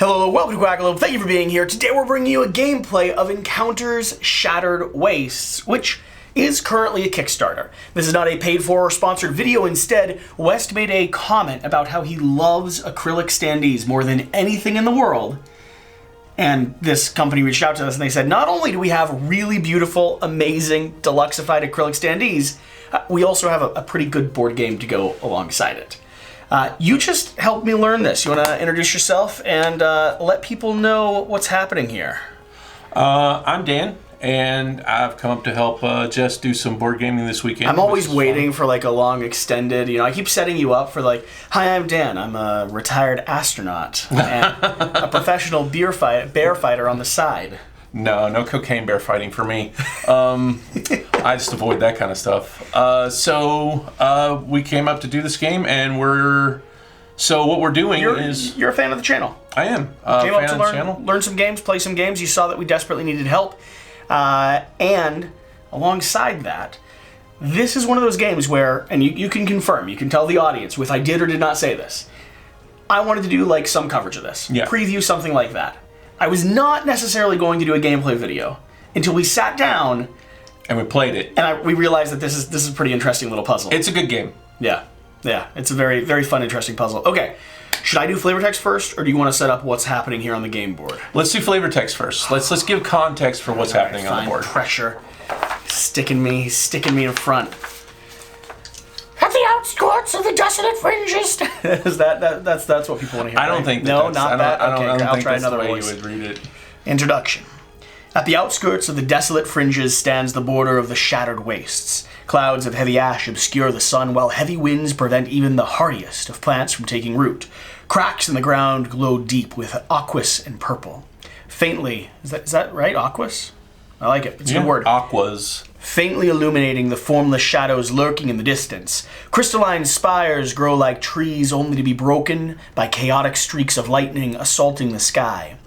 Hello, welcome to Quackalope. Thank you for being here. Today we're bringing you a gameplay of Encounters Shattered Wastes, which is currently a Kickstarter. This is not a paid-for or sponsored video. Instead, West made a comment about how he loves acrylic standees more than anything in the world. And this company reached out to us and they said, not only do we have really beautiful, amazing, deluxeified acrylic standees, we also have a pretty good board game to go alongside it. You just helped me learn this. You want to introduce yourself and let people know what's happening here? I'm Dan, and I've come up to help Jess do some board gaming this weekend. I'm always waiting for like a long extended, I keep setting you up for like, hi, I'm Dan. I'm a retired astronaut and a professional bear fighter on the side. No cocaine bear fighting for me. I just avoid that kind of stuff. So we came up to do this game, and what we're doing is... You're a fan of the channel. I am. Came up to learn some games, play some games. You saw that we desperately needed help. And alongside that, this is one of those games where, and you can confirm, you can tell the audience if I did or did not say this, I wanted to do like some coverage of this. Yeah. Preview something like that. I was not necessarily going to do a gameplay video until we sat down and we played it, and we realized that this is a pretty interesting little puzzle. It's a good game. Yeah, it's a very, very fun, interesting puzzle. Okay, should I do flavor text first, or do you want to set up what's happening here on the game board? Let's do flavor text first. Let's give context for what's happening on the board. Pressure, sticking me in front. At the outskirts of the desolate fringes. Is that's what people want to hear? I don't right? think no, not that. Okay, I don't I'll think try that's another the way voice. you would read it. Introduction. At the outskirts of the desolate fringes stands the border of the shattered wastes. Clouds of heavy ash obscure the sun, while heavy winds prevent even the hardiest of plants from taking root. Cracks in the ground glow deep with aquas and purple. Faintly, is that right? Aquas? I like it. It's a good word. Aquas. Faintly illuminating the formless shadows lurking in the distance. Crystalline spires grow like trees only to be broken by chaotic streaks of lightning assaulting the sky.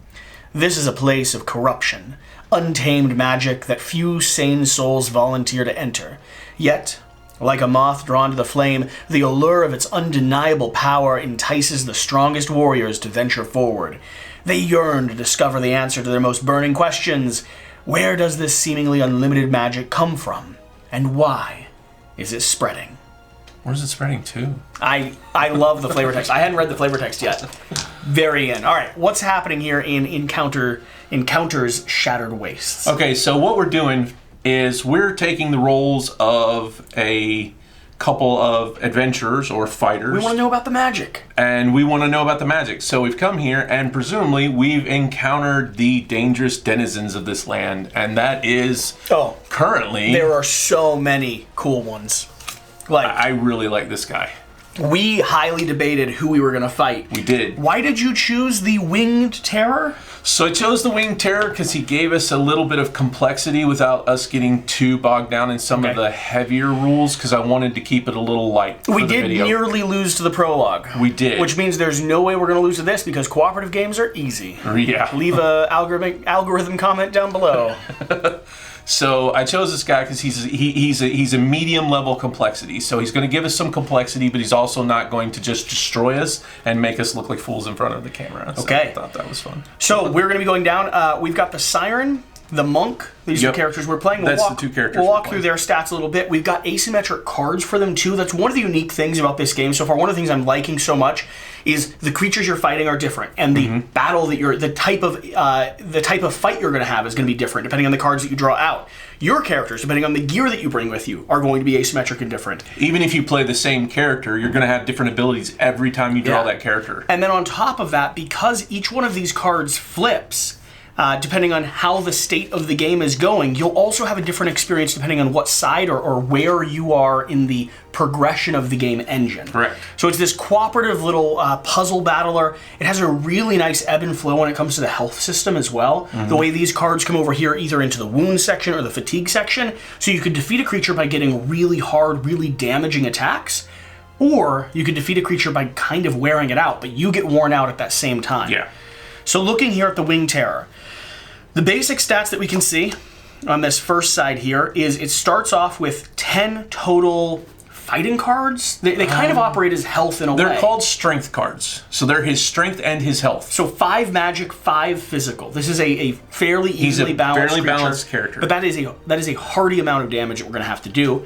This is a place of corruption, untamed magic that few sane souls volunteer to enter. Yet, like a moth drawn to the flame, the allure of its undeniable power entices the strongest warriors to venture forward. They yearn to discover the answer to their most burning questions. Where does this seemingly unlimited magic come from? And why is it spreading? Where's it spreading to? I love the flavor text. I hadn't read the flavor text yet. Very in. All right, what's happening here in Encounters Shattered Wastes? Okay, so what we're doing is we're taking the roles of a couple of adventurers or fighters. We want to know about the magic. And we want to know about the magic. So we've come here, and presumably we've encountered the dangerous denizens of this land, and that is currently... There are so many cool ones. Like I really like this guy. We highly debated who we were going to fight. We did. Why did you choose the Winged Terror? So I chose the Winged Terror because he gave us a little bit of complexity without us getting too bogged down in some of the heavier rules, because I wanted to keep it a little light. We did nearly lose to the prologue. We did. Which means there's no way we're going to lose to this, because cooperative games are easy. Yeah. Leave a algorithm comment down below. So I chose this guy because he's a medium level complexity. So he's going to give us some complexity, but he's also not going to just destroy us and make us look like fools in front of the camera. So okay. I thought that was fun. So we're going to be going down. We've got the Siren, the Monk. These are the characters we're playing. That's the two characters we'll walk through their stats a little bit. We've got asymmetric cards for them too. That's one of the unique things about this game so far. One of the things I'm liking so much is the creatures you're fighting are different, and the battle that the type of fight you're going to have is going to be different depending on the cards that you draw out. Your characters, depending on the gear that you bring with you, are going to be asymmetric and different. Even if you play the same character, you're going to have different abilities every time you draw that character. And then on top of that, because each one of these cards flips, depending on how the state of the game is going, you'll also have a different experience depending on what side or where you are in the progression of the game engine. Correct. So it's this cooperative little puzzle battler. It has a really nice ebb and flow when it comes to the health system as well. The way these cards come over here either into the wound section or the fatigue section. So you could defeat a creature by getting really hard, really damaging attacks, or you could defeat a creature by kind of wearing it out, but you get worn out at that same time. Yeah. So looking here at the Winged Terror, the basic stats that we can see on this first side here is it starts off with 10 total fighting cards? They kind of operate as health in a way. They're called strength cards. So they're his strength and his health. So 5 magic, 5 physical. This is a fairly easily balanced fairly creature, balanced character. But that is a hearty amount of damage that we're going to have to do.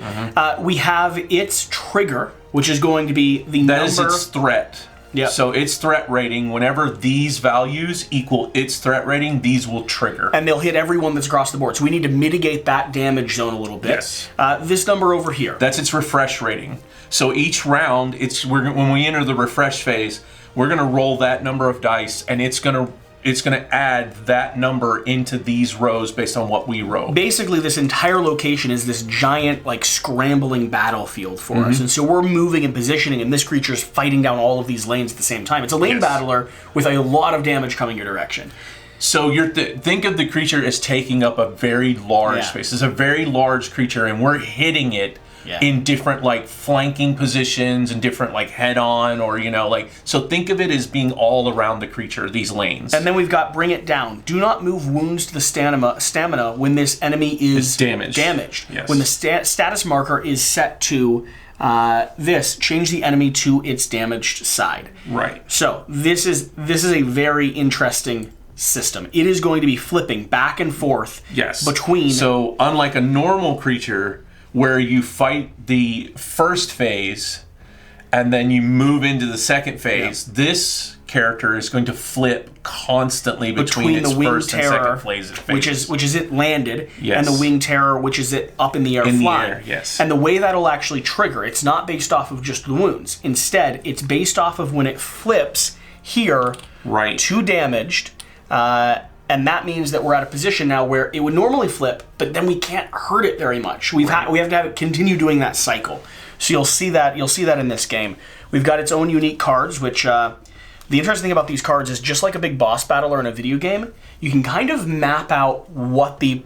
We have its trigger, which is going to be the number... That is its threat. Yeah. So its threat rating, whenever these values equal its threat rating, these will trigger. And they'll hit everyone that's across the board. So we need to mitigate that damage zone a little bit. Yes. This number over here. That's its refresh rating. So each round, when we enter the refresh phase, we're going to roll that number of dice, and it's going to add that number into these rows based on what we roll. Basically, this entire location is this giant, like, scrambling battlefield for us. And so we're moving and positioning, and this creature's fighting down all of these lanes at the same time. It's a lane battler with a lot of damage coming your direction. So think of the creature as taking up a very large space. It's a very large creature, and we're hitting it in different, like, flanking positions and different, like, head-on, or, so think of it as being all around the creature, these lanes. And then we've got Bring It Down. Do not move wounds to the stamina when this enemy is damaged. Yes. When the status marker is set to change the enemy to its damaged side. Right. So this is a very interesting system. It is going to be flipping back and forth between... So unlike a normal creature, where you fight the first phase and then you move into the second phase, this character is going to flip constantly between its the Wing first Terror, and second phases. which is it landed, and the Wing Terror, which is it up in the air flying. And the way that'll actually trigger, it's not based off of just the wounds. Instead, it's based off of when it flips here, 2 damaged, and that means that we're at a position now where it would normally flip, but then we can't hurt it very much. We have to have it continue doing that cycle. So you'll see that in this game. We've got its own unique cards, which the interesting thing about these cards is just like a big boss battle or in a video game, you can kind of map out what the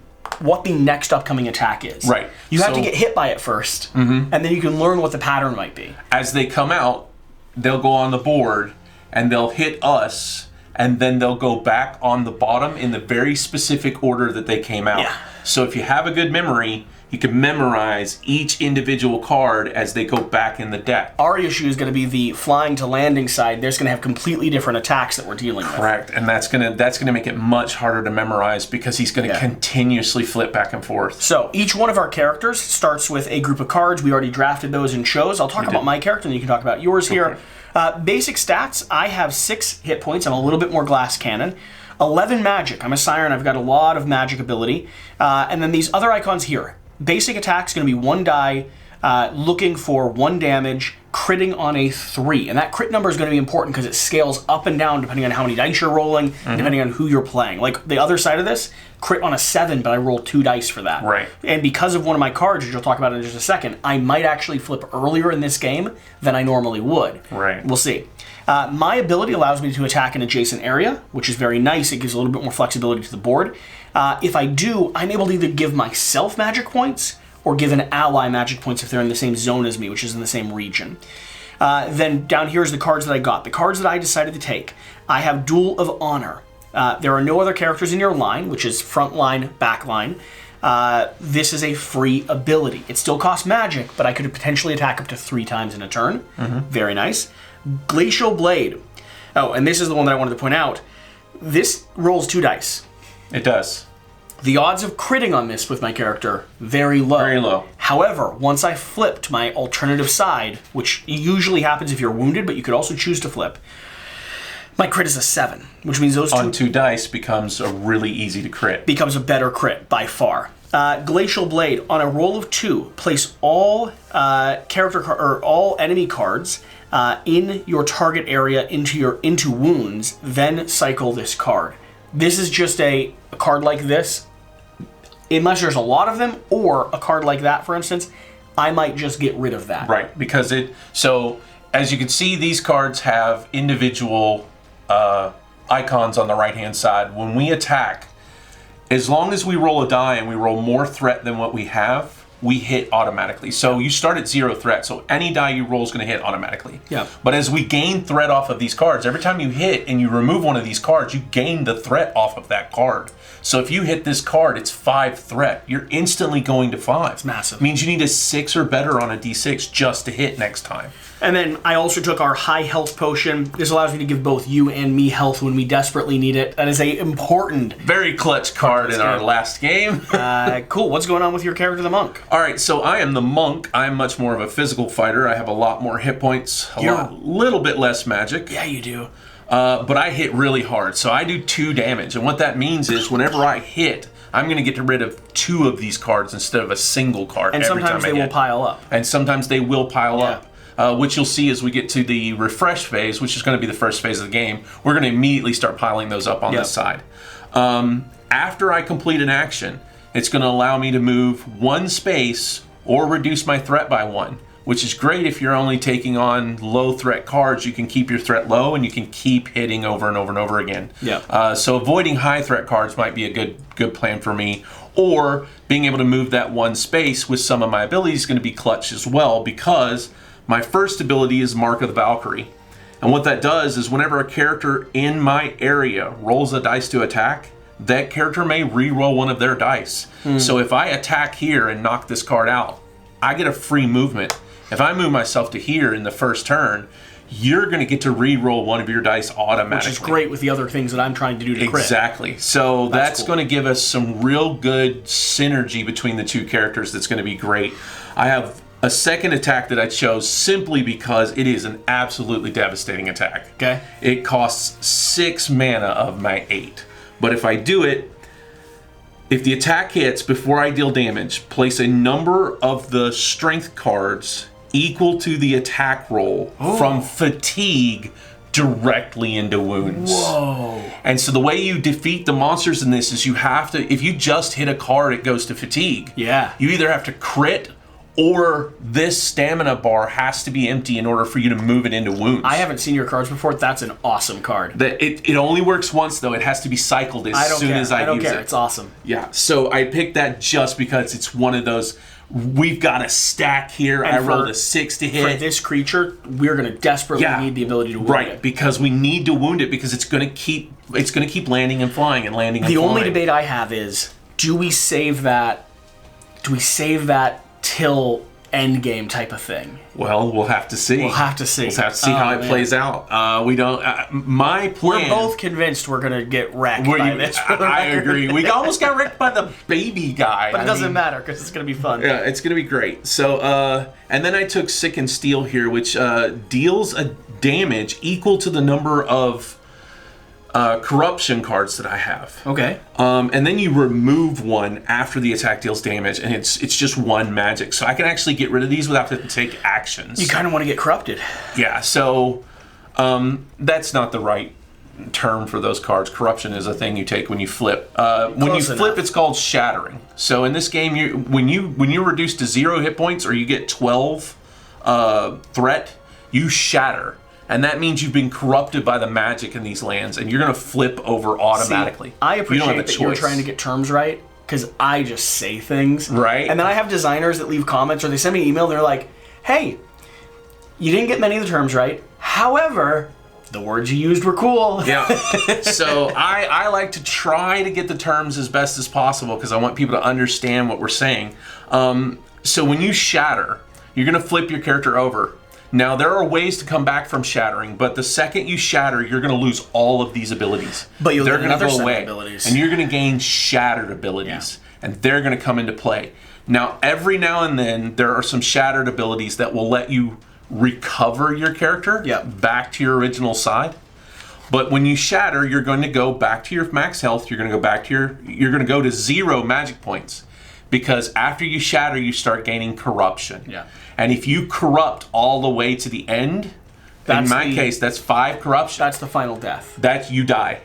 next upcoming attack is. Right. You have to get hit by it first, and then you can learn what the pattern might be. As they come out, they'll go on the board, and they'll hit us, and then they'll go back on the bottom in the very specific order that they came out. Yeah. So if you have a good memory, you can memorize each individual card as they go back in the deck. Our issue is going to be the flying to landing side. There's going to have completely different attacks that we're dealing with. Correct, and that's gonna make it much harder to memorize because he's going to continuously flip back and forth. So each one of our characters starts with a group of cards. We already drafted those and chose. I'll talk about my character, and you can talk about yours here. Basic stats, I have 6 hit points. I'm a little bit more glass cannon. 11 magic. I'm a siren. I've got a lot of magic ability. And then these other icons here. Basic attack's going to be 1 die, looking for 1 damage, critting on a 3. And that crit number is going to be important because it scales up and down depending on how many dice you're rolling, depending on who you're playing. Like the other side of this, crit on a 7, but I rolled 2 dice for that. Right. And because of one of my cards, which you'll talk about in just a second, I might actually flip earlier in this game than I normally would. Right. We'll see. My ability allows me to attack an adjacent area, which is very nice. It gives a little bit more flexibility to the board. If I do, I'm able to either give myself magic points or give an ally magic points if they're in the same zone as me, which is in the same region. Then down here is the cards that I got. The cards that I decided to take. I have Duel of Honor. There are no other characters in your line, which is front line, back line. This is a free ability. It still costs magic, but I could potentially attack up to 3 times in a turn. Very nice. Glacial Blade. Oh, and this is the one that I wanted to point out. This rolls 2 dice. It does. The odds of critting on this with my character, very low. Very low. However, once I flipped my alternative side, which usually happens if you're wounded, but you could also choose to flip, my crit is a 7, which means those on 2 dice becomes a really easy to crit. Becomes a better crit by far. Glacial Blade. On a roll of 2, place all all enemy cards in your target area into wounds. Then cycle this card. This is just a card like this. Unless there's a lot of them, or a card like that, for instance, I might just get rid of that. Right, because so as you can see, these cards have individual icons on the right-hand side. When we attack, as long as we roll a die and we roll more threat than what we have, we hit automatically. So you start at 0 threat, so any die you roll is going to hit automatically. Yeah. But as we gain threat off of these cards, every time you hit and you remove one of these cards, you gain the threat off of that card. So if you hit this card, it's 5 threat. You're instantly going to 5. It's massive. Means you need a 6 or better on a d6 just to hit next time. And then I also took our high health potion. This allows me to give both you and me health when we desperately need it. That is a important, very clutch card in our last game. Cool. What's going on with your character, the monk? All right, so I am the monk. I'm much more of a physical fighter. I have a lot more hit points, a little bit less magic. Yeah, you do. But I hit really hard, so I do 2 damage. And what that means is whenever I hit, I'm going to get rid of 2 of these cards instead of a single card. And sometimes they will pile up. And sometimes they will pile up. Which you'll see as we get to the refresh phase, which is going to be the first phase of the game. We're going to immediately start piling those up on this side. After I complete an action, it's going to allow me to move 1 space or reduce my threat by 1, which is great if you're only taking on low threat cards. You can keep your threat low and you can keep hitting over and over and over again. So avoiding high threat cards might be a good plan for me. Or being able to move that 1 space with some of my abilities is going to be clutch as well, because my first ability is Mark of the Valkyrie. And what that does is whenever a character in my area rolls a dice to attack, that character may re-roll one of their dice. So if I attack here and knock this card out, I get a free movement. If I move myself to here in the first turn, you're going to get to re-roll one of your dice automatically. Which is great with the other things that I'm trying to do to crit. Exactly. So that's cool. going to give us some real good synergy between the 2 characters that's going to be great. I have a second attack that I chose simply because it is an absolutely devastating attack. Okay. It costs 6 mana of my 8. But if I do it, if the attack hits before I deal damage, place a number of the strength cards equal to the attack roll from fatigue directly into wounds. Whoa. And so the way you defeat the monsters in this is you have to, if you just hit a card, it goes to fatigue. Yeah. You either have to crit or this stamina bar has to be empty in order for you to move it into wounds. I haven't seen your cards before. That's an awesome card. It only works once, though. It has to be cycled as soon as I use it. It's awesome. Yeah, so I picked that just because it's one of those, we've got a stack here. And I rolled a 6 to hit. For this creature, we're going to desperately need the ability to wound it. Right, because we need to wound it because it's going to keep landing and flying and landing and flying. The only debate I have is, do we save that till endgame type of thing? Well, we'll have to see. We'll have to see how it plays out. We don't. My plan. We're both convinced we're gonna get wrecked by this. I agree. We almost got wrecked by the baby guy. But it doesn't matter because it's gonna be fun. Yeah, it's gonna be great. So, and then I took Sick and Steel here, which deals a damage equal to the number of corruption cards that I have. Okay. And then you remove one after the attack deals damage, and it's just 1 magic. So I can actually get rid of these without having to take actions. You kind of want to get corrupted. Yeah, so that's not the right term for those cards. Corruption is a thing you take when you flip. When you flip, it's called shattering. So in this game, when you're reduced to 0 hit points or you get 12 threat, you shatter. And that means you've been corrupted by the magic in these lands, and you're going to flip over automatically. See, I appreciate that you're trying to get terms right, because I just say things. Right. And then I have designers that leave comments, or they send me an email, and they're like, hey, you didn't get many of the terms right. However, the words you used were cool. Yeah. So I like to try to get the terms as best as possible, because I want people to understand what we're saying. So when you shatter, you're going to flip your character over. Now, there are ways to come back from shattering, but the second you shatter, you're going to lose all of these abilities. But you'll they're get going to another go set away, of abilities. and you're going to gain shattered abilities, and they're going to come into play. Now, every now and then, there are some shattered abilities that will let you recover your character back to your original side. But when you shatter, you're going to go back to your max health. You're going to go back to you're going to go to 0 magic points, because after you shatter, you start gaining corruption. Yeah. And if you corrupt all the way to the end, in my case, that's 5 corruption. That's the final death. That you die.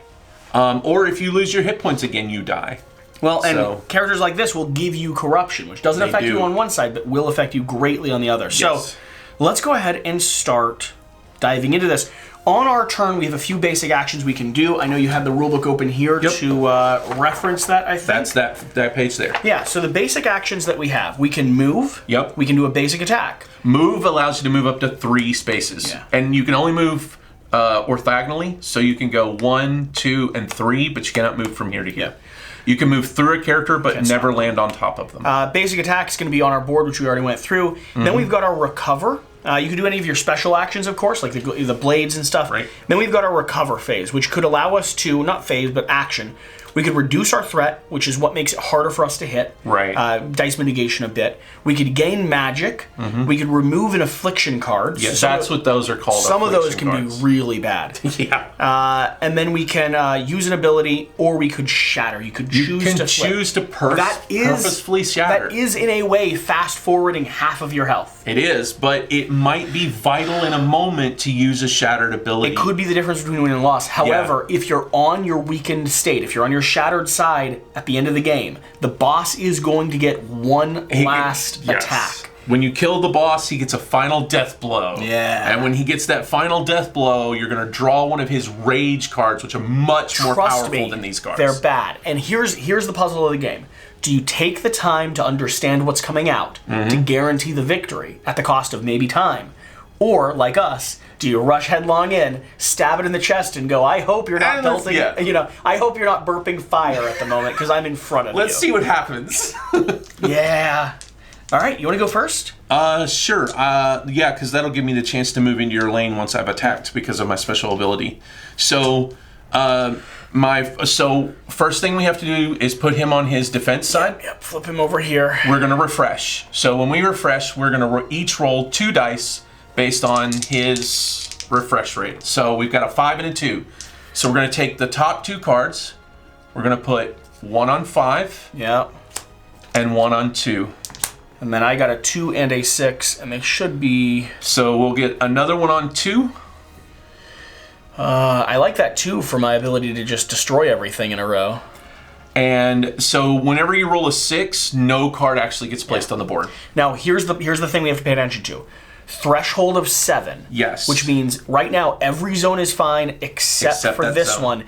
Or if you lose your hit points again, you die. Well, and characters like this will give you corruption, which doesn't affect you on one side, but will affect you greatly on the other. Yes. So let's go ahead and start diving into this. On our turn, we have a few basic actions we can do. I know you have the rulebook open here to reference that, I think. That's that page there. Yeah, so the basic actions that we have, we can move. Yep. We can do a basic attack. Move allows you to move up to 3 spaces. Yeah. And you can only move orthogonally, so you can go 1, 2, and 3, but you cannot move from here to here. You can move through a character, but never land on top of them. Basic attack is going to be on our board, which we already went through. Then we've got our recover. You can do any of your special actions, of course, like the blades and stuff. Right. Then we've got our recover phase, which could allow us to, not phase, but action. We could reduce our threat, which is what makes it harder for us to hit. Right. Dice mitigation a bit. We could gain magic. We could remove an affliction card. Yes, that's what those are called. Some of those can be really bad. Yeah. And then we can use an ability, or we could shatter. You could choose to purposefully shatter. That is, in a way, fast forwarding half of your health. It is, but it might be vital in a moment to use a shattered ability. It could be the difference between win and loss. However, if you're on your weakened state, if you're on your shattered side at the end of the game, the boss is going to get one last attack. When you kill the boss, he gets a final death blow. Yeah. And when he gets that final death blow, you're going to draw one of his rage cards, which are much more powerful than these cards. They're bad. And here's the puzzle of the game. Do you take the time to understand what's coming out to guarantee the victory at the cost of maybe time? Or, like us, do you rush headlong in, stab it in the chest, and go, I hope you're not belting, I hope you're not burping fire at the moment, because I'm in front of you. Let's see what happens. Yeah. All right, you want to go first? Sure. Yeah, because that'll give me the chance to move into your lane once I've attacked because of my special ability. So, first thing we have to do is put him on his defense side. Yep, flip him over here. We're going to refresh. So when we refresh, we're going to each roll 2 dice based on his refresh rate. So we've got a 5 and a 2. So we're going to take the top 2 cards. We're going to put 1 on 5. Yep. And 1 on 2. And then I got a 2 and a 6, and they should be... So we'll get another 1 on 2. I like that 2 for my ability to just destroy everything in a row. And so whenever you roll a 6, no card actually gets placed on the board. Now, here's the thing we have to pay attention to. Threshold of 7. Yes. Which means right now every zone is fine except for this one.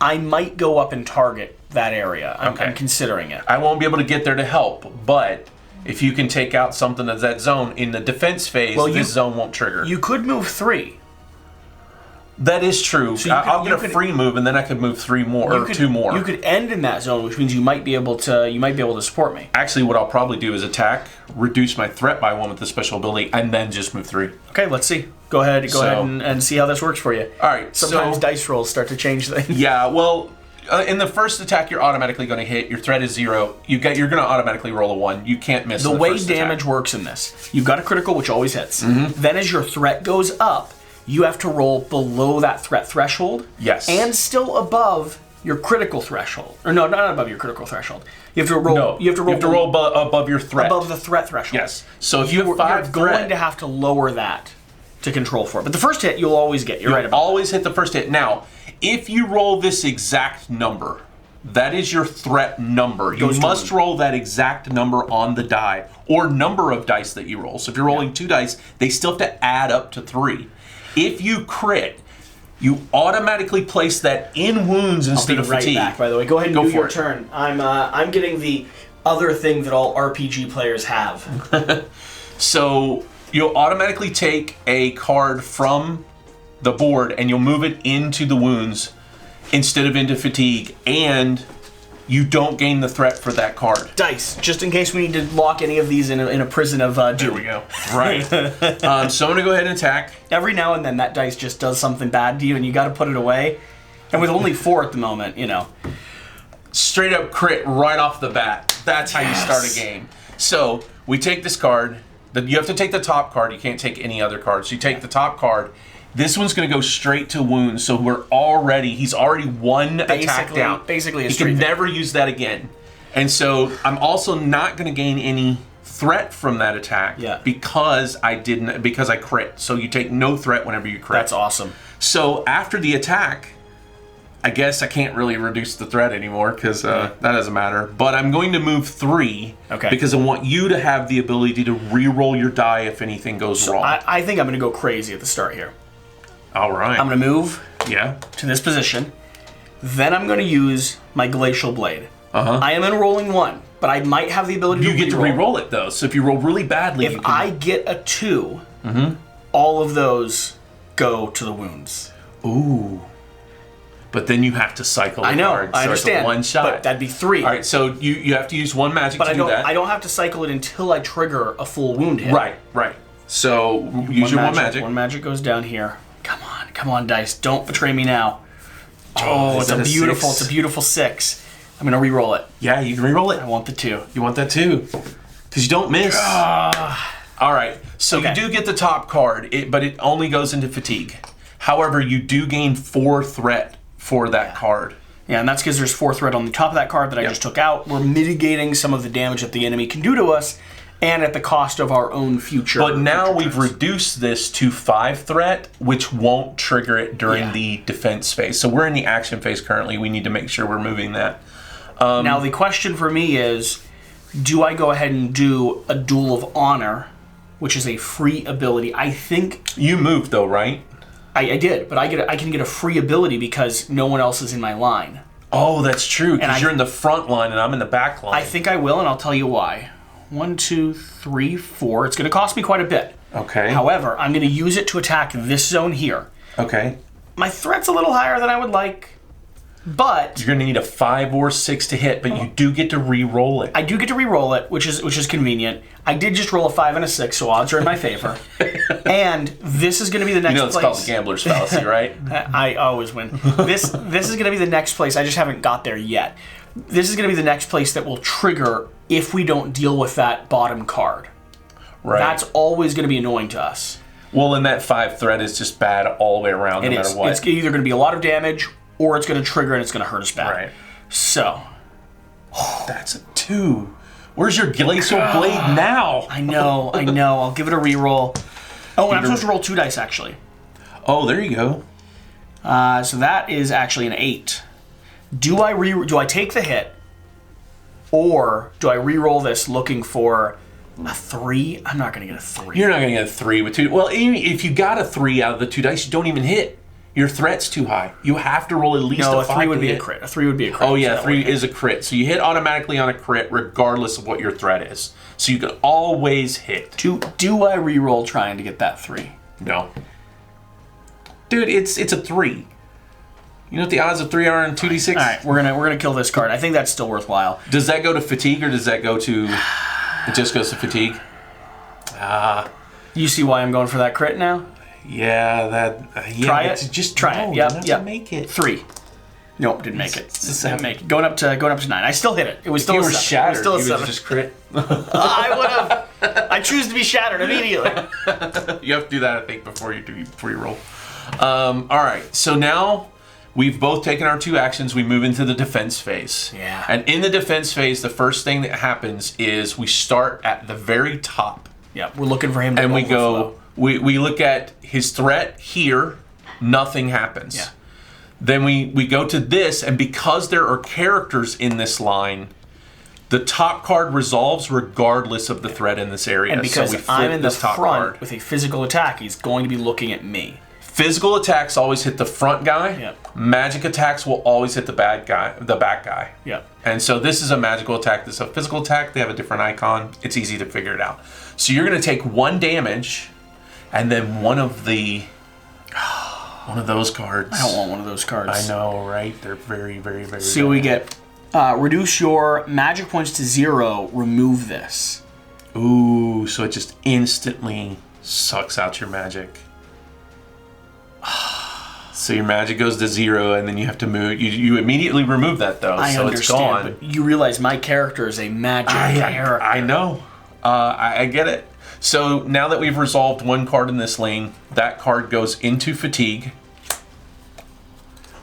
I might go up and target that area. I'm considering it. I won't be able to get there to help, but if you can take out something that's that zone in the defense phase, this zone won't trigger. You could move 3. That is true. So I'll get a free move, and then I could move 3 more or 2 more. You could end in that zone, which means you might be able to support me. Actually, what I'll probably do is attack, reduce my threat by 1 with the special ability, and then just move 3. Okay, let's see. Go ahead and see how this works for you. All right. Sometimes dice rolls start to change things. Yeah. Well, in the first attack, you're automatically going to hit. Your threat is 0. You're going to automatically roll a 1. You can't miss. The way damage works in this, you've got a critical, which always hits. Then as your threat goes up, you have to roll below that threat threshold. Yes. And still above your critical threshold. Or no, not above your critical threshold. You have to roll. No, you have to roll above your threat. Above the threat threshold. Yes. So if you have 5 you're going to have to lower that to control for it. But the first hit, you'll always get. You're right about always hit the first hit. Now, if you roll this exact number, that is your threat number. You must roll that exact number on the die, or number of dice that you roll. So if you're rolling 2 dice, they still have to add up to 3. If you crit, you automatically place that in wounds instead of fatigue. Back, by the way, go ahead and do your turn. I'm getting the other thing that all RPG players have. So you'll automatically take a card from the board and you'll move it into the wounds instead of into fatigue, and you don't gain the threat for that card. Dice, just in case we need to lock any of these in a prison of doom. There we go. Right. So I'm going to go ahead and attack. Every now and then that dice just does something bad to you and you got to put it away. And with only 4 at the moment, Straight up crit right off the bat. That's how you start a game. So we take this card. You have to take the top card. You can't take any other card. So you take the top card. This one's going to go straight to wounds, so he's already 1 attack down. Basically, he can never use that again. And so I'm also not going to gain any threat from that attack because I crit. So you take no threat whenever you crit. That's awesome. So after the attack, I guess I can't really reduce the threat anymore because that doesn't matter. But I'm going to move 3 because I want you to have the ability to re-roll your die if anything goes wrong. I think I'm going to go crazy at the start here. All right. I'm going to move Yeah. to this position. Then I'm going to use my Glacial Blade. I am enrolling 1, but I might have the ability to You get to re-roll it, though. So if you roll really badly, if I get a 2, all of those go to the wounds. Ooh. But then you have to cycle the I know, card. I understand. It's a one shot. But that'd be 3. All right, so you have to use 1 magic to do that. I don't have to cycle it until I trigger a full wound hit. Right. So use your 1 magic. 1 magic goes down here. Come on, dice. Don't betray me now. Oh, it's a beautiful 6. I'm gonna re-roll it. Yeah, you can re-roll it. I want the 2. You want that too, because you don't miss. All right, so you do get the top card, but it only goes into fatigue. However, you do gain 4 threat for that card. Yeah, and that's because there's 4 threat on the top of that card that I just took out. We're mitigating some of the damage that the enemy can do to us, and at the cost of our own future. But now we've reduced this to 5 threat, which won't trigger it during the defense phase. So we're in the action phase currently. We need to make sure we're moving that. Now the question for me is, do I go ahead and do a Duel of Honor, which is a free ability? I think You moved though, right? I did, but I can get a free ability because no one else is in my line. Oh, that's true, because And you're in the front line and I'm in the back line. I think I will, and I'll tell you why. 1, 2, 3, 4. It's going to cost me quite a bit. Okay. However, I'm going to use it to attack this zone here. Okay. My threat's a little higher than I would like, but You're going to need a 5 or 6 to hit, but you do get to re-roll it. I do get to re-roll it, which is convenient. I did just roll a 5 and a 6, so odds are in my favor. And this is going to be the next It's place. called the gambler's fallacy, right? I always win. This is going to be the next place. I just haven't got there yet. This is going to be the next place that will trigger if we don't deal with that bottom card. Right. That's always going to be annoying to us. Well, and that 5 threat is just bad all the way around, no matter what. It's either going to be a lot of damage, or it's going to trigger and it's going to hurt us bad. Right. So. That's a 2. Where's your Glacial Blade now? I know. I'll give it a reroll. Oh, and I'm supposed to roll 2 dice, actually. Oh, there you go. So that is actually an 8. Do I take the hit, or do I re-roll this looking for a 3? I'm not going to get a 3. You're not going to get a 3 with 2. Well, even if you got a 3 out of the 2 dice, you don't even hit. Your threat's too high. You have to roll at least a 5 3 would to be hit. a crit. A 3 would be a crit. Oh, yeah, 3 is a crit. So you hit automatically on a crit regardless of what your threat is. So you can always hit. Do I re-roll trying to get that 3? No. Dude, it's a 3. You know what the odds of 3 are in 2d6? All right, we're gonna kill this card. I think that's still worthwhile. Does that go to fatigue or does that go to... It just goes to fatigue? You see why I'm going for that crit now? Yeah, that... yeah, Try it. Just try it. Yep. Make it. 3. Nope, didn't make it. It's a 7. Didn't make it. Going up to 9. I still hit it. It was still You a were 7. shattered. It was still a You 7. would just crit. I would have. I choose to be shattered immediately. You have to do that, I think, before you roll. All right, so now we've both taken our 2 actions. We move into the defense phase. Yeah. And in the defense phase, the first thing that happens is we start at the very top. Yeah, we're looking for him to And we overflow. go, we look at his threat here, nothing happens. Yeah. Then we go to this, and because there are characters in this line, the top card resolves regardless of the threat in this area. And because so we I'm in the this top front card. with a physical attack, he's going to be looking at me. Physical attacks always hit the front guy. Yep. Magic attacks will always hit the back guy. Yeah. And so this is a magical attack. This is a physical attack. They have a different icon. It's easy to figure it out. So you're going to take 1 damage, and then one of those cards. I don't want one of those cards. I know, right? They're very, very, very. See what we get. Reduce your magic points to 0. Remove this. Ooh, so it just instantly sucks out your magic. So your magic goes to 0, and then you have to move. You immediately remove that though, I so understand, it's gone. but you realize my character is a magic character. I know. I get it. So now that we've resolved 1 card in this lane, that card goes into fatigue.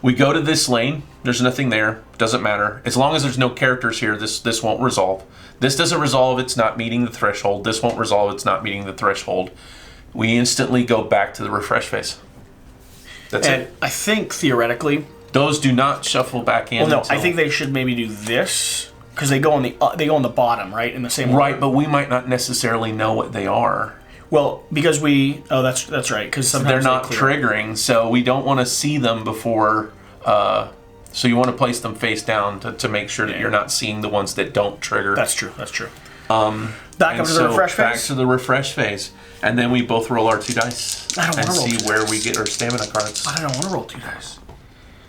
We go to this lane. There's nothing there. Doesn't matter. As long as there's no characters here, this won't resolve. This doesn't resolve. It's not meeting the threshold. This won't resolve. It's not meeting the threshold. We instantly go back to the refresh phase. That's And it. I think, theoretically... Those do not shuffle back in. Well, no, until... I think they should maybe do this, because they go on the bottom, right? In the same order. Right, but we might not necessarily know what they are. Well, because we... Oh, that's right. Because sometimes they're not triggering, so we don't want to see them before... so you want to place them face down to make sure that you're not seeing the ones that don't trigger. That's true. Back up to the refresh phase? Back to the refresh phase. And then we both roll our 2 dice. I don't want to roll and see where we get our stamina cards. I don't want to roll 2 dice.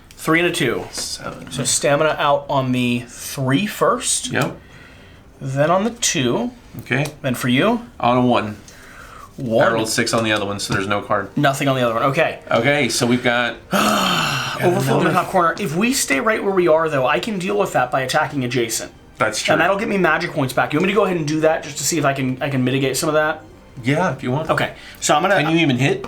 3 and a 2. 7. So stamina out on the 3 first. Yep. Then on the 2. Okay. Then for you? On a 1. 1. I rolled 6 on the other one, so there's no card. Nothing on the other one. Okay. Okay, so we've got... Overflow in the top corner. If we stay right where we are, though, I can deal with that by attacking adjacent. That's true. And that'll get me magic points back. You want me to go ahead and do that just to see if I can mitigate some of that? Yeah, if you want. Okay. So I'm going to... Can you even hit?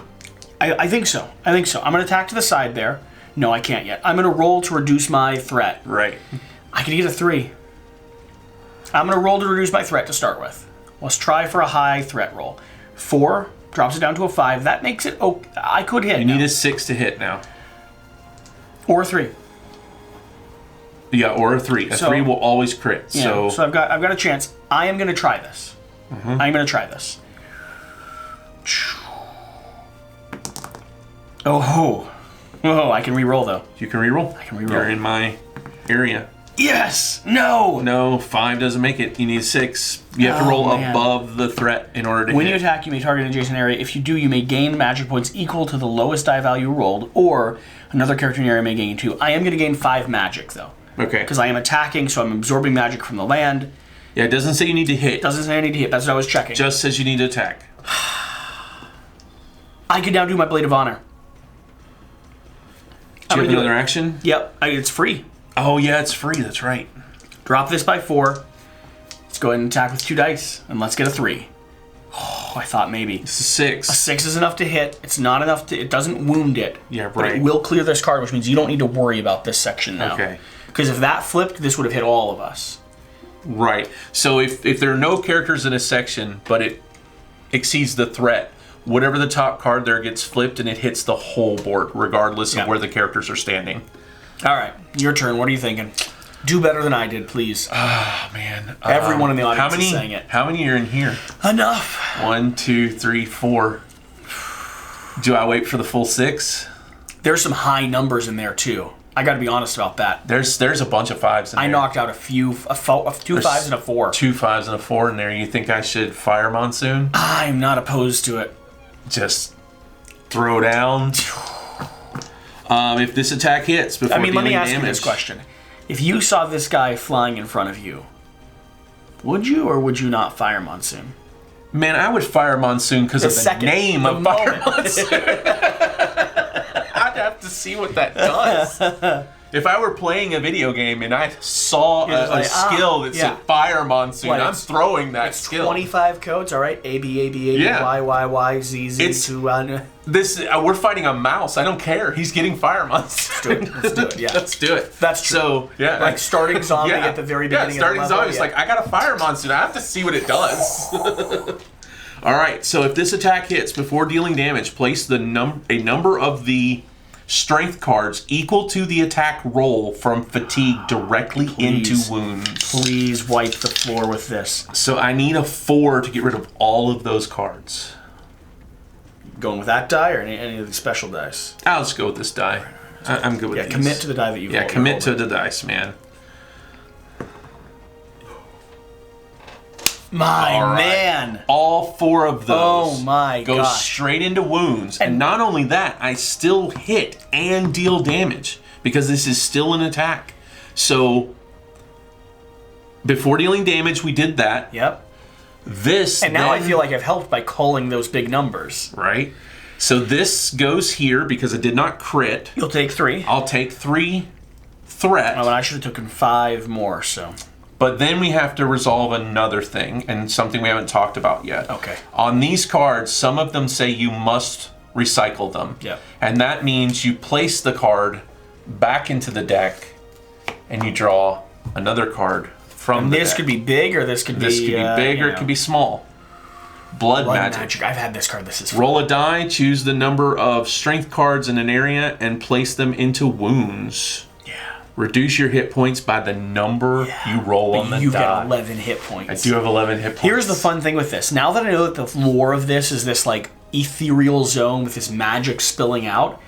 I think so. I'm going to attack to the side there. No, I can't yet. I'm going to roll to reduce my threat. Right. I can get a 3. I'm going to roll to reduce my threat to start with. Let's try for a high threat roll. 4 drops it down to a 5. That makes it... Oh, I could hit. You need a 6 to hit now. Or a 3. Yeah, or a 3. A 3 will always crit. Yeah, so I've got a chance. I am going to try this. I'm going to try this. Oh, I can re-roll, though. You can re-roll? I can re-roll. You're in my area. Yes! No! No, 5 doesn't make it. You need 6. You have to roll above the threat in order to hit. When you attack, you may target an adjacent area. If you do, you may gain magic points equal to the lowest die value rolled, or another character in the area may gain 2. I am going to gain 5 magic, though. Okay. Because I am attacking, so I'm absorbing magic from the land. Yeah, it doesn't say you need to hit. It doesn't say I need to hit. That's what I was checking. Just says you need to attack. I could now do my Blade of Honor. Do you have another action? Yep. It's free. Oh, yeah, it's free. That's right. Drop this by 4. Let's go ahead and attack with 2 dice, and let's get a 3. Oh, I thought maybe. It's a 6. A 6 is enough to hit. It's not enough to... It doesn't wound it. Yeah, right. But it will clear this card, which means you don't need to worry about this section now. Okay. Because if that flipped, this would have hit all of us. Right. So if there are no characters in a section, but it exceeds the threat, whatever the top card there gets flipped and it hits the whole board, regardless of where the characters are standing. All right. Your turn. What are you thinking? Do better than I did, please. Oh, man. Everyone in the audience is saying it. How many are in here? Enough. 1, 2, 3, 4. Do I wait for the full 6? There's some high numbers in there, too. I got to be honest about that. There's a bunch of 5s in there. I knocked out two 5s and a 4. 2 5s and a 4 in there. You think I should fire Monsoon? I'm not opposed to it. Just throw down. If this attack hits before dealing damage... let me ask you this question. If you saw this guy flying in front of you, would you or would you not fire Monsoon? Man, I would fire Monsoon because of the name of Fire Monsoon. I'd have to see what that does. If I were playing a video game and I saw a skill that said Fire Monsoon, I'm throwing that skill. 25 codes, all right? A, B, A, B, A, B, Y, Y, Y, Z, Z, 2, we're fighting a mouse. I don't care. He's getting Fire Monsoon. Let's do it, yeah. Let's do it. That's true. So, yeah. Like starting zombie at the very beginning of the level. Yeah, starting zombie. It's like, I got a Fire Monsoon. I have to see what it does. All right, so if this attack hits before dealing damage, place a number of the strength cards equal to the attack roll from fatigue directly into wounds. Please wipe the floor with this. So I need a 4 to get rid of all of those cards. Going with that die or any of the special dice? I'll just go with this die. I'm good with these. Yeah, commit to the die that you've rolled. Yeah, commit to the dice, man. Man. All 4 of those go straight into wounds. And not only that, I still hit and deal damage because this is still an attack. So before dealing damage, we did that. Yep. And now I feel like I've helped by calling those big numbers. Right. So this goes here because it did not crit. You'll take 3. I'll take 3 threat. Oh, and I should have taken 5 more, so... But then we have to resolve another thing, and something we haven't talked about yet. Okay. On these cards, some of them say you must recycle them. Yeah. And that means you place the card back into the deck, and you draw another card from the deck. This could be big, or this could be... This could be big, or it could be small. Blood magic. I've had this card. This is fun. Roll a die, choose the number of strength cards in an area, and place them into wounds. Yeah. Reduce your hit points by the number you roll on the you die. get 11 hit points. I do have 11 hit points. Here's the fun thing with this. Now that I know that the lore of this is this like ethereal zone with this magic spilling out,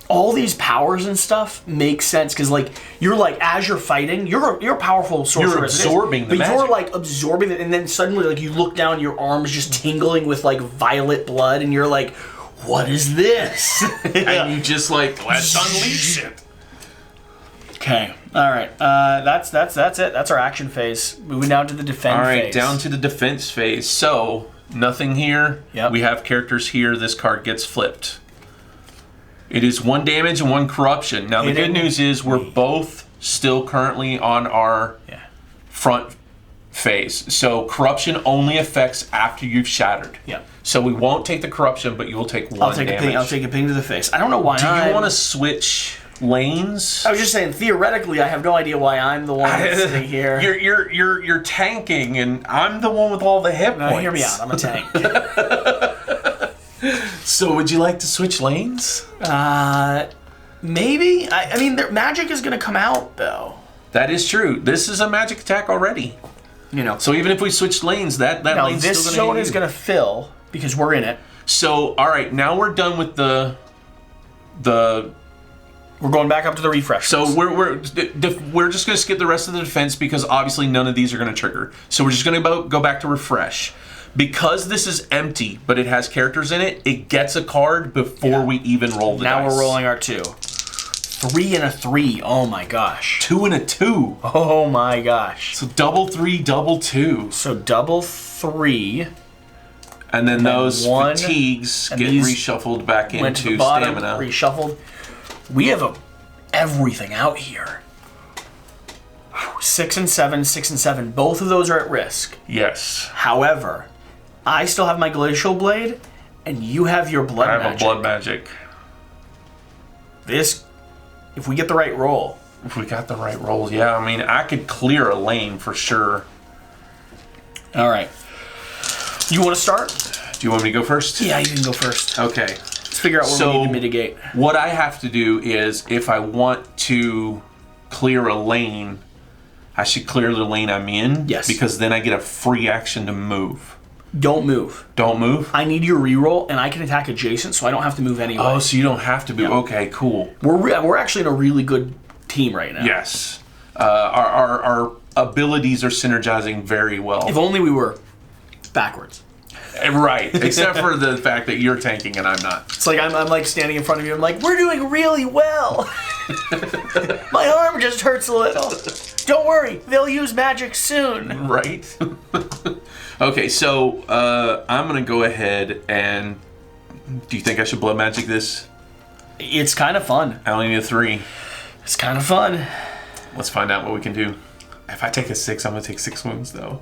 all these powers and stuff make sense because like you're like as you're fighting, you're a powerful sorcerer. You're absorbing the magic. But you're like absorbing it, and then suddenly like you look down, your arm's just tingling with like violet blood, and you're like, what is this? And you just like, let's unleash it. Okay. All right. That's it. That's our action phase. Moving down to the defense phase. All right, down to the defense phase. So, nothing here. Yep. We have characters here. This card gets flipped. It is 1 damage and 1 corruption. Now, the good news is we're both still currently on our front phase. So, corruption only affects after you've shattered. Yeah. So, we won't take the corruption, but you will take 1 damage. I'll take a ping to the face. I don't know why. Do you want to switch lanes? I was just saying, theoretically, I have no idea why I'm the one that's sitting here. You're tanking, and I'm the one with all the hit points. Hear me out. I'm a tank. So, would you like to switch lanes? Maybe. I mean, magic is going to come out, though. That is true. This is a magic attack already. You know. So even if we switch lanes, that now, lane's this still zone is going to fill because we're in it. So, all right, now we're done with the. We're going back up to the refresh. So we're just going to skip the rest of the defense because obviously none of these are going to trigger. So we're just going to go back to refresh. Because this is empty, but it has characters in it, it gets a card before we even roll the dice. Now we're rolling our 2. 3 and a 3. Oh my gosh. 2 and a 2. Oh my gosh. So double 3, double 2. So double 3. And then those 1, fatigues get reshuffled back went to into the bottom, stamina. Reshuffled. We have everything out here. 6 and 7, 6 and 7. Both of those are at risk. Yes. However, I still have my glacial blade, and you have your blood magic. I have a blood magic. This, if we get the right roll. If we got the right rolls, yeah. I mean, I could clear a lane for sure. All right. You want to start? Do you want me to go first? Yeah, you can go first. Okay. Let's figure out what we need to mitigate. What I have to do is, if I want to clear a lane, I should clear the lane I'm in. Yes. Because then I get a free action to move. Don't move. Don't move? I need your reroll, and I can attack adjacent, so I don't have to move anyway. Oh, so you don't have to move. Yeah. Okay, cool. We're actually in a really good team right now. Yes. Our abilities are synergizing very well. If only we were backwards. Right, except for the fact that you're tanking and I'm not. It's like I'm like standing in front of you. I'm like, we're doing really well. My arm just hurts a little. Don't worry, they'll use magic soon. Right. Okay, so I'm gonna go ahead and. Do you think I should blood magic this? It's kind of fun. I only need a 3. It's kind of fun. Let's find out what we can do. If I take a 6, I'm gonna take 6 wounds though.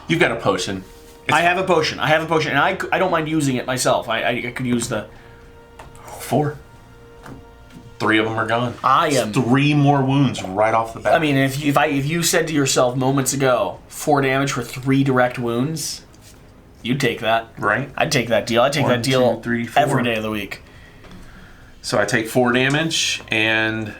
You've got a potion. I have a potion, and I don't mind using it myself. I could use the 4. 3 of them are gone. I am 3 more wounds right off the bat. I mean, if you said to yourself moments ago 4 damage for 3 direct wounds, you'd take that, right? I'd take that deal. I'd take that deal 2, 3, 4. every day of the week. So I take 4 damage, and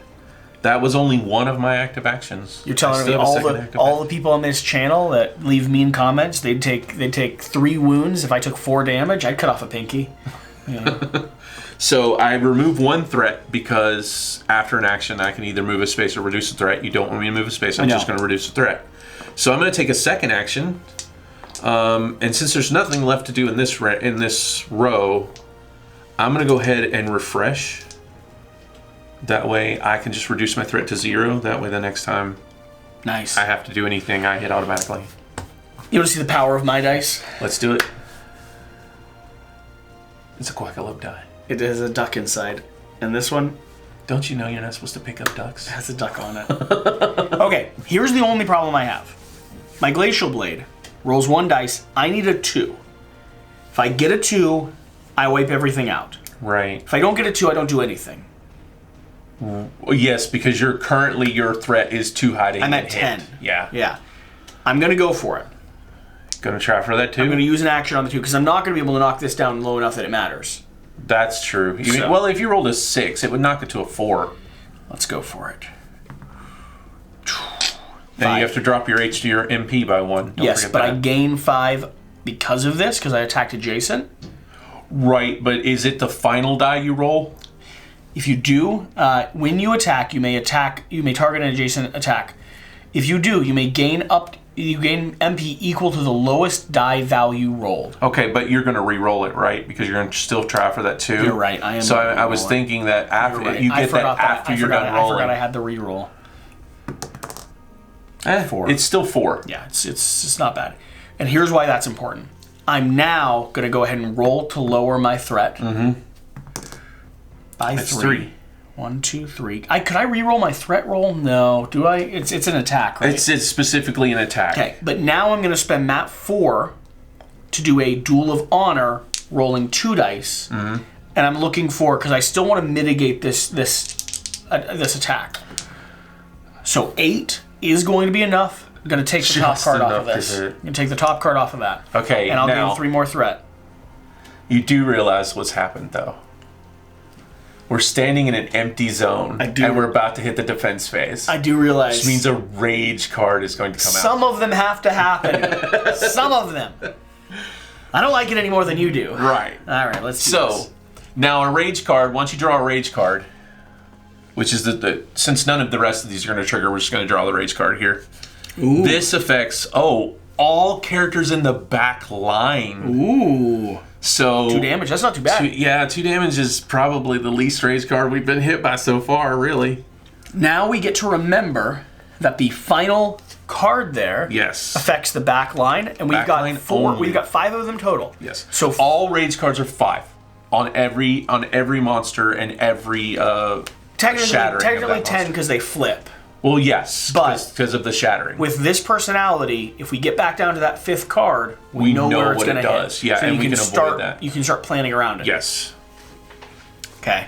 that was only one of my active actions. You're telling me all the people on this channel that leave mean comments, they'd take 3 wounds if I took 4 damage. I'd cut off a pinky. Yeah. So I remove 1 threat because after an action I can either move a space or reduce a threat. You don't want me to move a space. I'm just going to reduce a threat. So I'm going to take a second action, and since there's nothing left to do in this row, I'm going to go ahead and refresh. That way I can just reduce my threat to 0. That way the next time I have to do anything, I hit automatically. You want to see the power of my dice? Let's do it. It's a Quackalope die. It has a duck inside. And this one? Don't you know you're not supposed to pick up ducks? It has a duck on it. Okay, here's the only problem I have. My Glacial Blade rolls 1 dice. I need a 2. If I get a 2, I wipe everything out. Right. If I don't get a 2, I don't do anything. Yes, because your threat is too high to hit. I'm at 10. Yeah. Yeah. I'm going to go for it. Going to try for that too? I'm going to use an action on the 2 because I'm not going to be able to knock this down low enough that it matters. That's true. Well, if you rolled a 6, it would knock it to a 4. Let's go for it. And you have to drop your H to your MP by 1. Yes, but I gain 5 because of this, because I attacked adjacent. Right, but is it the final die you roll? If you do, when you attack, you may target an adjacent attack. If you do, you may gain MP equal to the lowest die value rolled. Okay, but you're going to re-roll it, right? Because you're going to still try for that too. You're right. I am. So I was thinking that after you get that after you're done rolling. I forgot I had the re-roll. 4. It's still 4. Yeah, it's not bad. And here's why that's important. I'm now going to go ahead and roll to lower my threat. By 3. 1, 2, 3. Could I re-roll my threat roll? No. Do I? It's an attack, right? It's specifically an attack. Okay, but now I'm going to spend map 4 to do a Duel of Honor, rolling 2 dice, and I'm looking for, because I still want to mitigate this attack. So 8 is going to be enough. I'm going to take the top card off of this. I'm going to take the top card off of that. Okay, and I'll gain 3 more threat. You do realize what's happened, though. We're standing in an empty zone, and we're about to hit the defense phase. I do realize. Which means a rage card is going to come out. Some of them have to happen. Some of them. I don't like it any more than you do. Right. All right, let's do this. So, now a rage card, once you draw a rage card, which is since none of the rest of these are going to trigger, we're just going to draw the rage card here. Ooh. This affects, all characters in the back line. Ooh. So 2 damage, that's not too bad. 2 damage is probably the least rage card we've been hit by so far, really. Now we get to remember that the final card there affects the back line, and we've got 4. Only. We've got 5 of them total. Yes. So all rage cards are 5 on every monster and every shattering. Technically 10 because they flip. Well, yes, but because of the shattering. With this personality, if we get back down to that 5th card, we know where it's going to hit. Yeah, so and we can avoid that. You can start planning around it. Yes. Okay.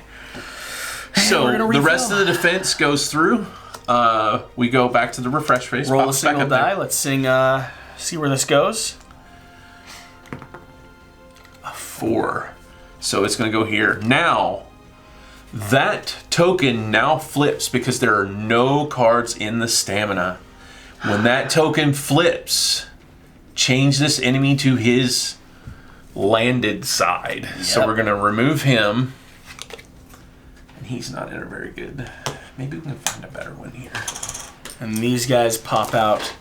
So the rest of the defense goes through. We go back to the refresh phase. Roll a single die. Let's see where this goes. A 4. So it's going to go here. Now, that token now flips because there are no cards in the stamina. When that token flips, change this enemy to his landed side. Yep. So we're going to remove him. And he's not in a very good... Maybe we can find a better one here. And these guys pop out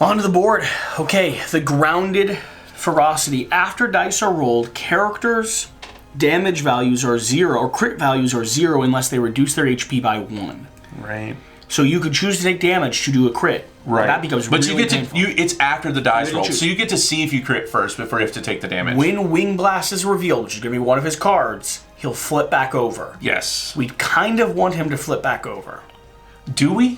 onto the board. Okay, the grounded ferocity. After dice are rolled, characters... damage values are 0, or crit values are 0 unless they reduce their HP by 1. Right. So you could choose to take damage to do a crit. Right. That becomes really painful. It's after the dice roll, so you get to see if you crit first before you have to take the damage. When Wing Blast is revealed, which is going to be one of his cards, he'll flip back over. Yes. We kind of want him to flip back over. Do we?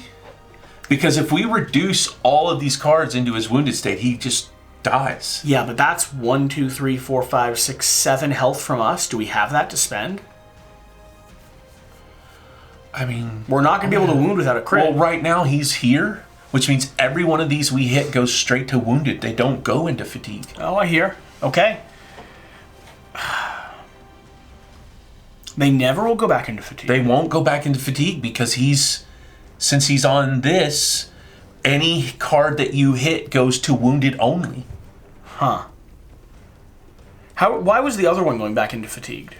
Because if we reduce all of these cards into his wounded state, he just... dies. Yeah, but that's 1, 2, 3, 4, 5, 6, 7 health from us. Do we have that to spend? I mean... we're not going to be able to wound without a crit. Well, right now he's here, which means every one of these we hit goes straight to wounded. They don't go into fatigue. Oh, I hear. Okay. They never will go back into fatigue. They won't go back into fatigue because since he's on this... any card that you hit goes to wounded only. Huh. Why was the other one going back into fatigued?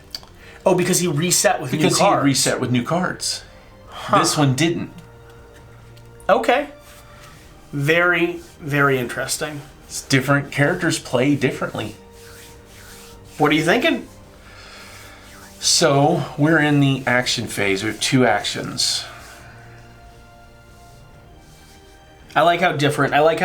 Oh, because he reset with new cards. Because he reset with new cards. Huh. This one didn't. Okay. Very, very interesting. It's different. Characters play differently. What are you thinking? So, we're in the action phase. We have 2 actions. I like how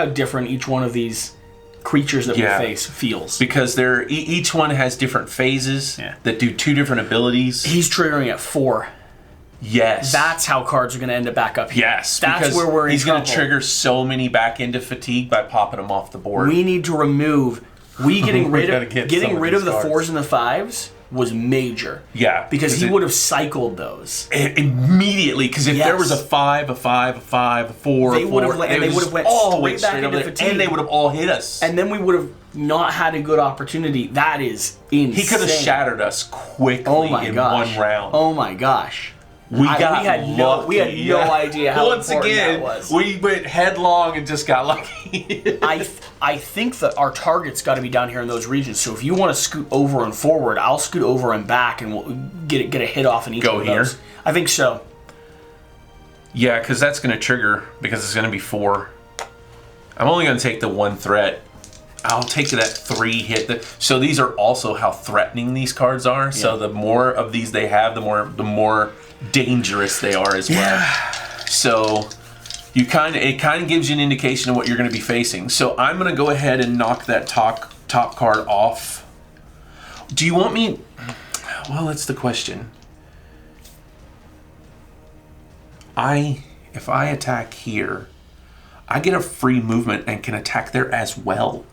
different each one of these creatures that we face feels. Because each one has different phases that do 2 different abilities. He's triggering at 4. Yes. That's how cards are going to end up back up here. Yes. That's where we're in trouble. He's going to trigger so many back into fatigue by popping them off the board. We need to remove... getting rid of the 4s and the 5s was major. Yeah. Because he would have cycled those. Immediately, because if there was a 5, a 5, a 5, a 4, they would have went straight back into fatigue. And they would have all hit us. And then we would have not had a good opportunity. That is insane. He could have shattered us quickly in one round. Oh my gosh. We had no idea how Once important again, that was. we went headlong and just got lucky. I think that our target's got to be down here in those regions. So if you want to scoot over and forward, I'll scoot over and back, and we'll get a hit off in each of those. I think so. Yeah, because that's going to trigger, because it's going to be 4. I'm only going to take the 1 threat. I'll take that 3 hit. So these are also how threatening these cards are. Yeah. So the more of these they have, the more dangerous they are as well. Yeah. So it kind of gives you an indication of what you're going to be facing. So I'm going to go ahead and knock that top card off. Do you want me? Well, that's the question. If I attack here, I get a free movement and can attack there as well.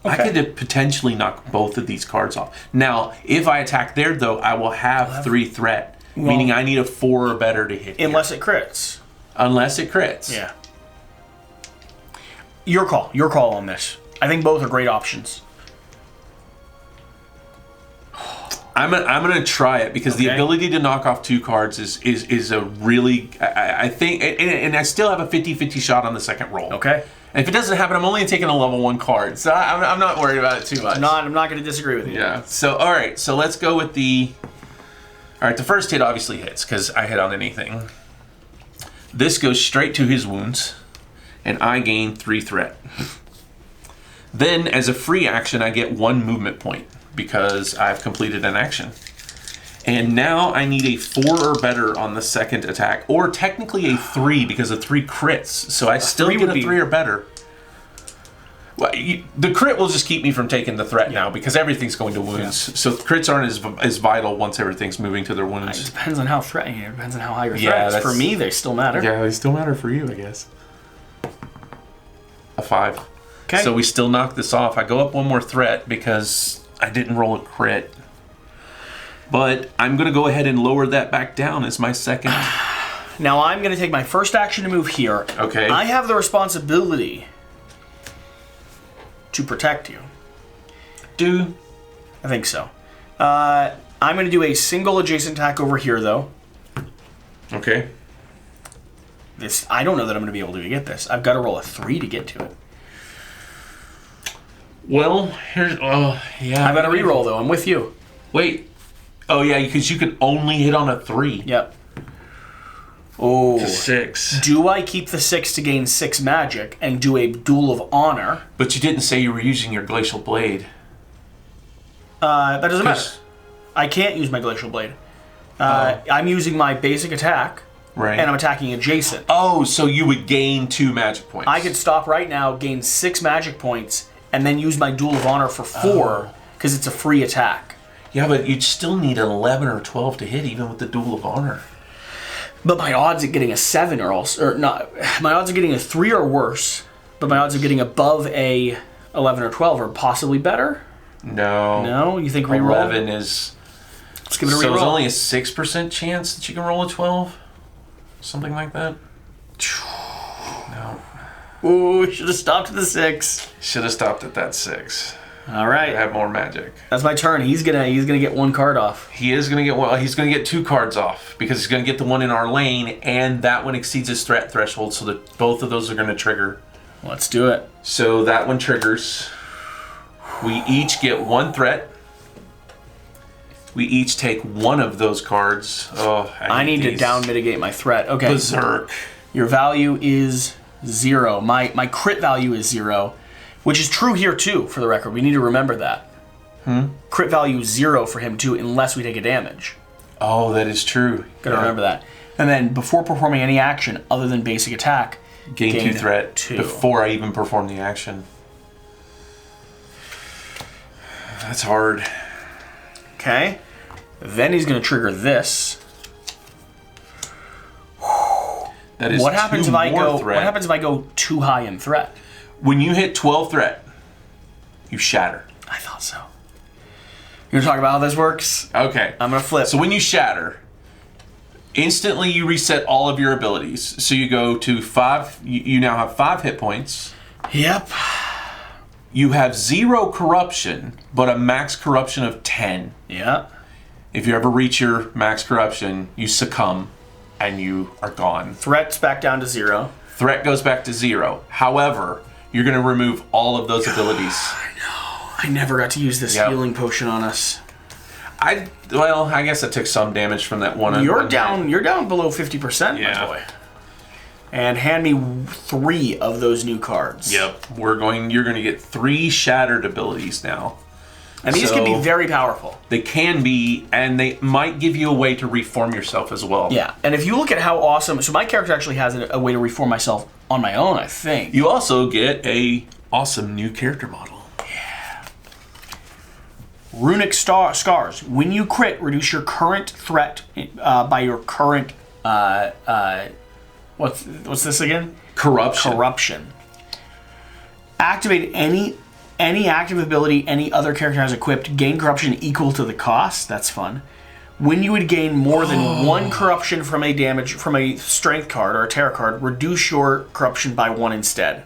Okay. I could potentially knock both of these cards off. Now, if I attack there, though, I will have 3 threat, meaning I need a 4 or better to hit. Unless it crits. Unless it crits. Yeah. Your call on this. I think both are great options. I'm gonna try it because the ability to knock off 2 cards is a really, I think, and I still have a 50-50 shot on the second roll. Okay. And if it doesn't happen, I'm only taking a level 1 card, so I'm not worried about it too much. I'm not going to disagree with you. Yeah. So all right, so let's go with the. All right, the first hit obviously hits because I hit on anything. This goes straight to his wounds, and I gain 3 threat. Then, as a free action, I get 1 movement point because I've completed an action. And now I need a 4 or better on the second attack, or technically a 3 because of 3 crits. So I still get a 3 or better. Well, the crit will just keep me from taking the threat now because everything's going to wounds. Yeah. So crits aren't as vital once everything's moving to their wounds. It depends on how threatening. It depends on how high your threat is. For me, they still matter. Yeah, they still matter for you, I guess. A 5. Okay. So we still knock this off. I go up 1 more threat because I didn't roll a crit. But I'm going to go ahead and lower that back down as my second. Now I'm going to take my first action to move here. Okay. I have the responsibility to protect you. I think so. I'm going to do a single adjacent attack over here, though. Okay. I don't know that I'm going to be able to get this. I've got to roll a 3 to get to it. Well, here's... yeah. I've got to reroll, though. I'm with you. Wait. Oh, yeah, because you can only hit on a 3. Yep. Oh. To 6. Do I keep the 6 to gain 6 magic and do a Duel of Honor? But you didn't say you were using your Glacial Blade. That doesn't matter. I can't use my Glacial Blade. I'm using my basic attack, right? And I'm attacking adjacent. Oh, so you would gain 2 magic points. I could stop right now, gain 6 magic points, and then use my Duel of Honor for 4, because it's a free attack. Yeah, but you'd still need an 11 or 12 to hit, even with the Duel of Honor. But my odds of getting a 7 or not. My odds of getting a 3 are worse, but my odds of getting above a 11 or 12 are possibly better. No. No? You think reroll? 11 is... Let's give it a reroll. So it's only a 6% chance that you can roll a 12? Something like that? No. Ooh, should have stopped at the 6. Should have stopped at that 6. All right. I have more magic. That's my turn. He's gonna get 1 card off. He is gonna get one. He's gonna get 2 cards off because he's gonna get the one in our lane, and that one exceeds his threat threshold, so that both of those are gonna trigger. Let's do it. So that one triggers. We each get 1 threat. We each take 1 of those cards. Oh, I need to down mitigate my threat. Okay. Berserk. Your value is 0. My crit value is 0. Which is true here, too, for the record. We need to remember that. Crit value is 0 for him, too, unless we take a damage. Oh, that is true. Gotta remember that. And then, before performing any action other than basic attack, gain 2 threat 2. Before I even perform the action. That's hard. Okay. Then he's gonna trigger this. That is what happens if I go? Threat. What happens if I go too high in threat? When you hit 12 threat, you shatter. I thought so. You want to talk about how this works? Okay. I'm going to flip. So when you shatter, instantly you reset all of your abilities. So you go to 5, you now have 5 hit points. Yep. You have 0 corruption, but a max corruption of 10. Yeah. If you ever reach your max corruption, you succumb and you are gone. Threat's back down to 0. Threat goes back to 0. However, you're going to remove all of those abilities. I know. I never got to use this healing potion on us. I guess I took some damage from that one. You're down below 50%, my boy. And hand me 3 of those new cards. Yep. You're going to get 3 shattered abilities now. And these can be very powerful. They can be, and they might give you a way to reform yourself as well. Yeah, and if you look at how awesome... So my character actually has a way to reform myself on my own, I think. You also get a awesome new character model. Yeah. Runic Scars. When you crit, reduce your current threat by your current... what's this again? Corruption. Activate any active ability any other character has equipped, gain corruption equal to the cost. That's fun. When you would gain more than 1 corruption from a strength card or a terror card, reduce your corruption by 1 instead.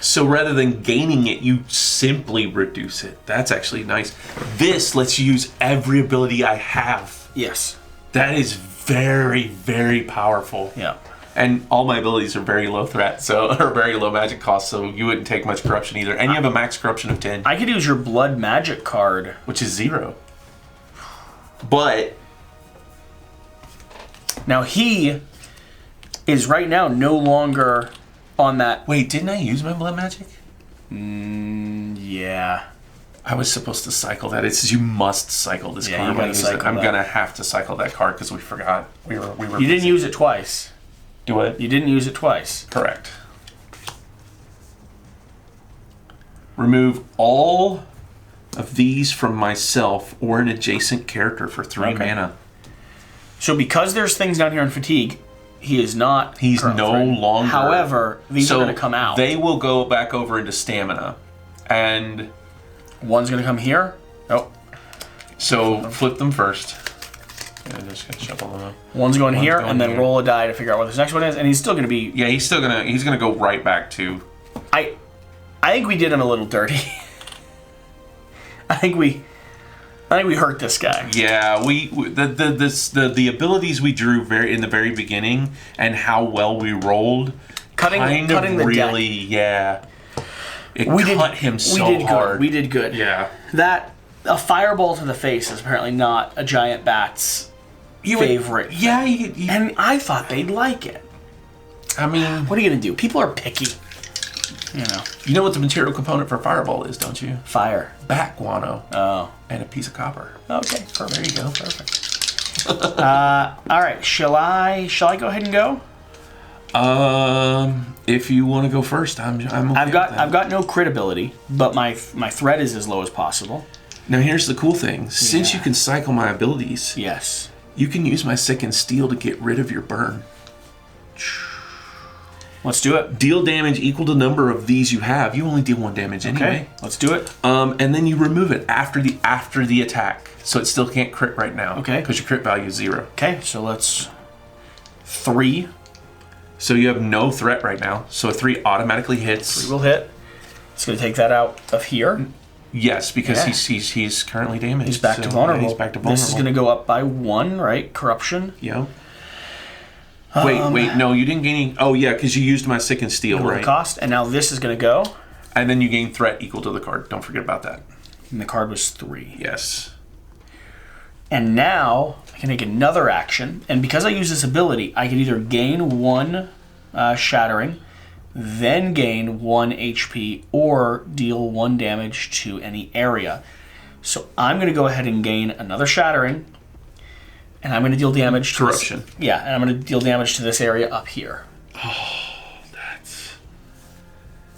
So rather than gaining it, you simply reduce it. That's actually nice. This lets you use every ability I have. Yes. That is very, very powerful. Yeah. And all my abilities are very low threat, or very low magic cost, so you wouldn't take much corruption either. And you have a max corruption of 10. I could use your blood magic card. Which is 0. But... Now he is right now no longer on that... Wait, didn't I use my blood magic? Yeah. I was supposed to cycle that. It says you must cycle this card. You gotta cycle I'm going to have to cycle that card because we forgot. We were. You didn't use it twice. Do it. You didn't use it twice. Correct. Remove all of these from myself or an adjacent character for 3 mana. So because there's things down here in fatigue, he is not. He's no longer. However, these are going to come out. They will go back over into stamina, and one's going to come here. Oh. So flip them first. Yeah, just gonna shuffle them up. One's going here, and then roll a die to figure out what this next one is, and he's still going to be... Yeah, he's gonna go right back to... I think we did him a little dirty. I think we hurt this guy. Yeah, the abilities we drew in the very beginning and how well we rolled, cutting the really deck. Yeah, it cut him so hard. We did good. Yeah, a fireball to the face is apparently not a giant bat's favorite. And I thought they'd like it. I mean, what are you gonna do? People are picky. You know what the material component for fireball is, don't you? Fire. Bat guano. Oh. And a piece of copper. Okay, perfect. There you go. Perfect. All right. Shall I go ahead and go? If you want to go first, I'm okay I've got no crit ability, but my threat is as low as possible. Now here's the cool thing. Since you can cycle my abilities, yes, you can use my second steel to get rid of your burn. Let's do it. Deal damage equal to number of these you have. You only deal 1 damage anyway. Okay, let's do it. And then you remove it after the attack, so it still can't crit right now. Okay. Because your crit value is 0. Okay, so let's 3. So you have no threat right now. So a 3 automatically hits. 3 will hit. It's going to take that out of here. Yes, because he's currently damaged. He's back to vulnerable. Yeah, he's back to vulnerable. This is going to go up by 1, right? Corruption. Yep. Wait, no, you didn't gain any... Oh, yeah, because you used my second steel, right? The cost, and now this is going to go. And then you gain threat equal to the card. Don't forget about that. And the card was 3. Yes. And now I can take another action, and because I use this ability, I can either gain 1 shattering, then gain 1 HP, or deal 1 damage to any area. So I'm going to go ahead and gain another shattering, and I'm going to deal damage to corruption. and I'm going to deal damage to this area up here. Oh,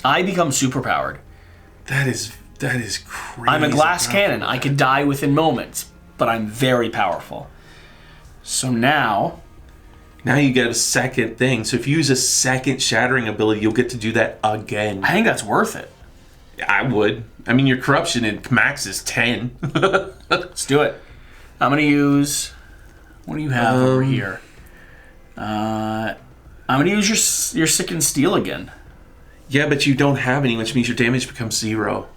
I become superpowered. That is crazy. I'm a glass cannon. I could die within moments, but I'm very powerful. So now you get a second thing. So if you use a second shattering ability, you'll get to do that again. I think that's worth it. I would. I mean, your corruption in max is 10. Let's do it. I'm going to use... What do you have over here? I'm going to use your second steel again. Yeah, but you don't have any, which means your damage becomes 0.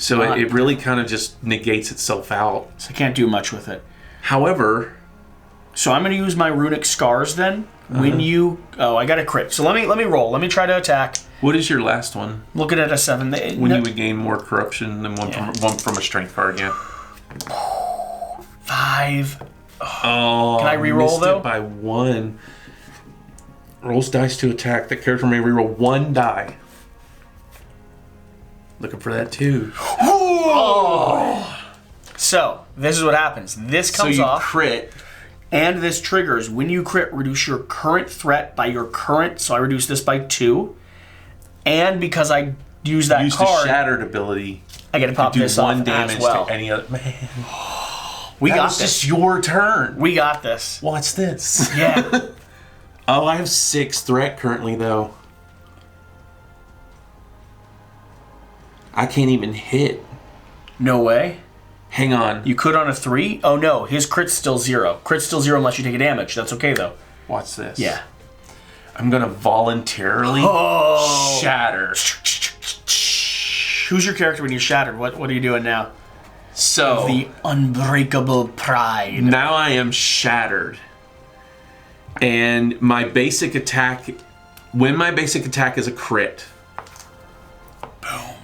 So it really kind of just negates itself out. So I can't do much with it. However... So I'm going to use my runic scars then. When you... Oh, I got a crit. So let me roll. Let me try to attack. What is your last one? Looking at a 7. When you would gain more corruption than one from a strength card, yeah. 5. Oh, can I reroll though? It by 1. Rolls dice to attack. That character may reroll 1 die. Looking for that too. Oh. So this is what happens. This comes off. Crit. And this triggers, when you crit, reduce your current threat by your current, so I reduce this by 2. And because I use that card... the Shattered ability. I get to pop this off 1 damage as well. to any other... Man. We got this. this. Just your turn. We got this. Watch this. Yeah. Oh, I have 6 threat currently, though. I can't even hit. No way. Hang on. You could on a 3? Oh no, his crit's still 0. Crit's still 0 unless you take a damage. That's okay though. Watch this. Yeah. I'm gonna voluntarily shatter. Who's your character when you're shattered? What are you doing now? So the unbreakable pride. Now I am shattered. And my basic attack, when my basic attack is a crit, boom.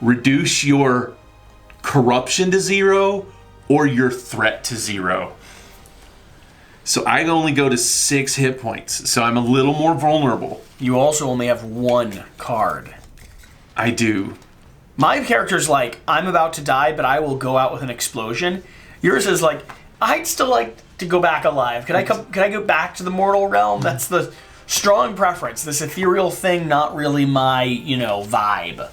Reduce your corruption to 0 or your threat to 0. So I only go to 6 hit points. So I'm a little more vulnerable. You also only have 1 card. I do. My character's like, I'm about to die, but I will go out with an explosion. Yours is like, I'd still like to go back alive. Can I go back to the mortal realm? That's the strong preference. This ethereal thing, not really my, vibe.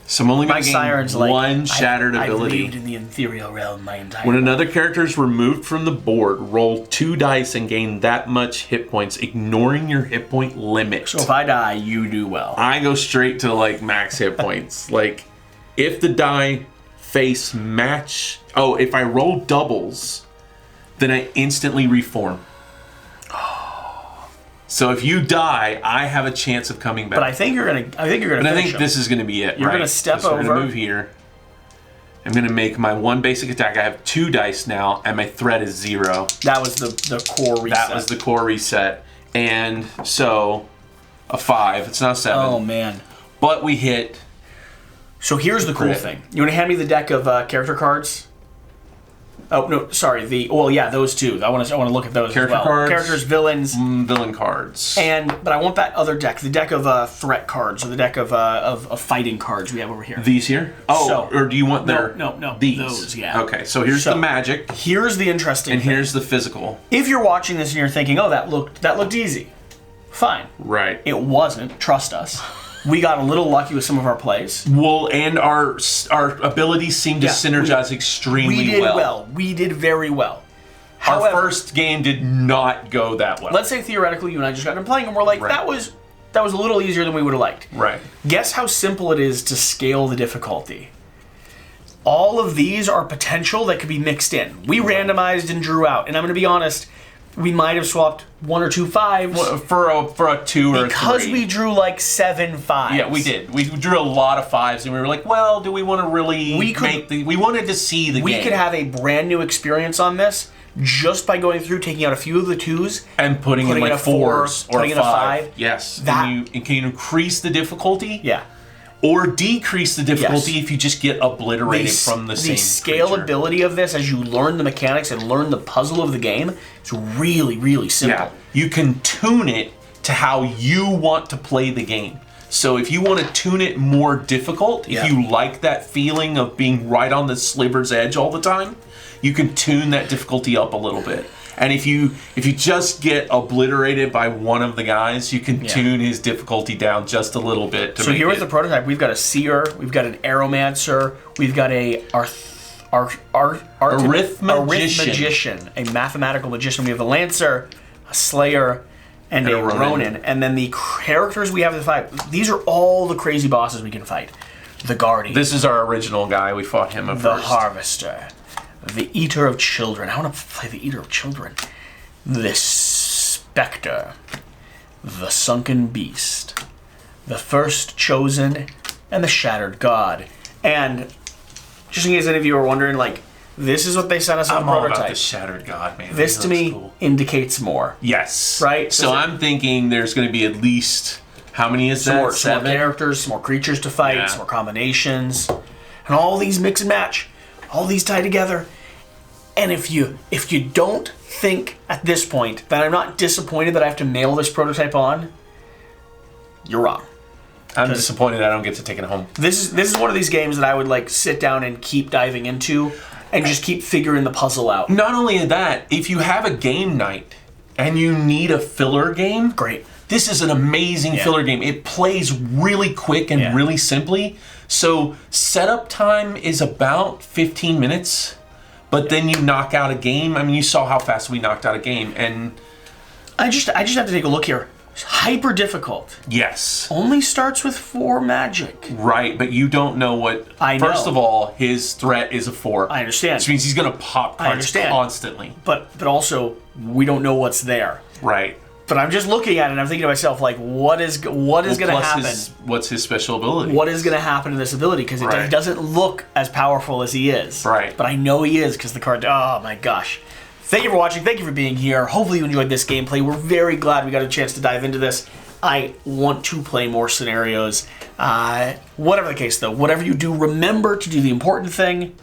So I'm only going to gain 1 shattered ability. I've lived in the ethereal realm my entire When life. another character is removed from the board, roll 2 dice and gain that much hit points, ignoring your hit point limit. So if I die, you do well. I go straight to max hit points. If the die face match... Oh, if I roll doubles, then I instantly reform. So if you die, I have a chance of coming back. But I think you're gonna. I think this is gonna be it. You're gonna step over. I'm gonna move here. I'm gonna make my 1 basic attack. I have 2 dice now, and my threat is 0. That was the core reset. That was the core reset, and so a 5. It's not 7. Oh man! But we hit. So here's the cool thing. You want to hand me the deck of character cards? Oh no, sorry. Those two. I want to look at those character as well. Cards, characters, villains, villain cards. But I want that other deck, the deck of threat cards, or the deck of fighting cards we have over here. These here? Oh, or do you want their? No. These. Those, yeah. Okay, so here's the magic. Here's the interesting. And thing. here's the physical. If you're watching this and you're thinking, "Oh, that looked easy," fine. Right. It wasn't. Trust us. We got a little lucky with some of our plays. Well, and our abilities seem to synergize extremely well. We did very well. However, our first game did not go that well. Let's say theoretically you and I just got done playing and we're like, that was a little easier than we would have liked. Right. Guess how simple it is to scale the difficulty. All of these are potential that could be mixed in. We randomized and drew out, and I'm going to be honest, we might have swapped 1 or 2 5s for a 2 or a 3. because we drew 7 5s. Yeah, we did. We drew a lot of 5s, and we were like, well, do we want to really we wanted to see the game. We could have a brand new experience on this just by going through, taking out a few of the 2s and putting in a 4 4s or putting in a 5. Yes. Can you increase the difficulty? Yeah. Or decrease the difficulty if you just get obliterated from the same scalability creature. of this, as you learn the mechanics and learn the puzzle of the game, it's really, really simple. Yeah. You can tune it to how you want to play the game. So if you want to tune it more difficult, if you like that feeling of being right on the sliver's edge all the time, you can tune that difficulty up a little bit. And if you just get obliterated by one of the guys, you can tune his difficulty down just a little bit. So here is the prototype. We've got a seer, we've got an aeromancer, we've got a arithmagician, a mathematical magician. We have a lancer, a slayer, and a ronin. And then the characters we have to fight. These are all the crazy bosses we can fight. The guardian. This is our original guy. We fought him at first. The harvester. The Eater of Children. I want to play the Eater of Children. The Spectre. The Sunken Beast. The First Chosen. and the Shattered God. And just in case any of you are wondering, like, this is what they sent us on the all about prototype. the Shattered God, man. This to me cool. indicates more. Yes. Right? So I'm thinking there's going to be at least, how many is that? Some more 7? characters, some more creatures to fight, Yeah. some more combinations, and all these mix and match, all these tie together. And if you don't think at this point that I'm not disappointed that I have to mail this prototype on, you're wrong. I'm disappointed I don't get to take it home. This is one of these games that I would like sit down and keep diving into and just keep figuring the puzzle out. Not only that, if you have a game night and you need a filler game, Great. this is an amazing filler game. It plays really quick and really simply. So setup time is about 15 minutes, but then you knock out a game. I mean, you saw how fast we knocked out a game, and I just have to take a look here. It's hyper difficult. yes. Only starts with 4 magic. Right, but you don't know what... I know. First of all, his threat is a 4. I understand. Which means he's going to pop cards understand. constantly. But also, we don't know what's there. Right. But I'm just looking at it and I'm thinking to myself, like, what is going to happen? What's his special ability? What is going to happen to this ability? Because Right. he doesn't look as powerful as he is. Right. But I know he is because the card... Oh, my gosh. Thank you for watching. Thank you for being here. Hopefully you enjoyed this gameplay. We're very glad we got a chance to dive into this. I want to play more scenarios. Whatever the case, though, whatever you do, remember to do the important thing.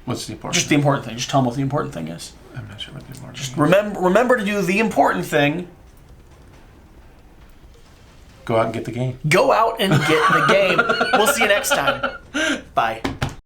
What's the important Just the important thing. Just tell them what the important thing is. I'm not sure what the important Just thing is. remember to do the important thing. Go out and get the game. Go out and get the game. We'll see you next time. Bye.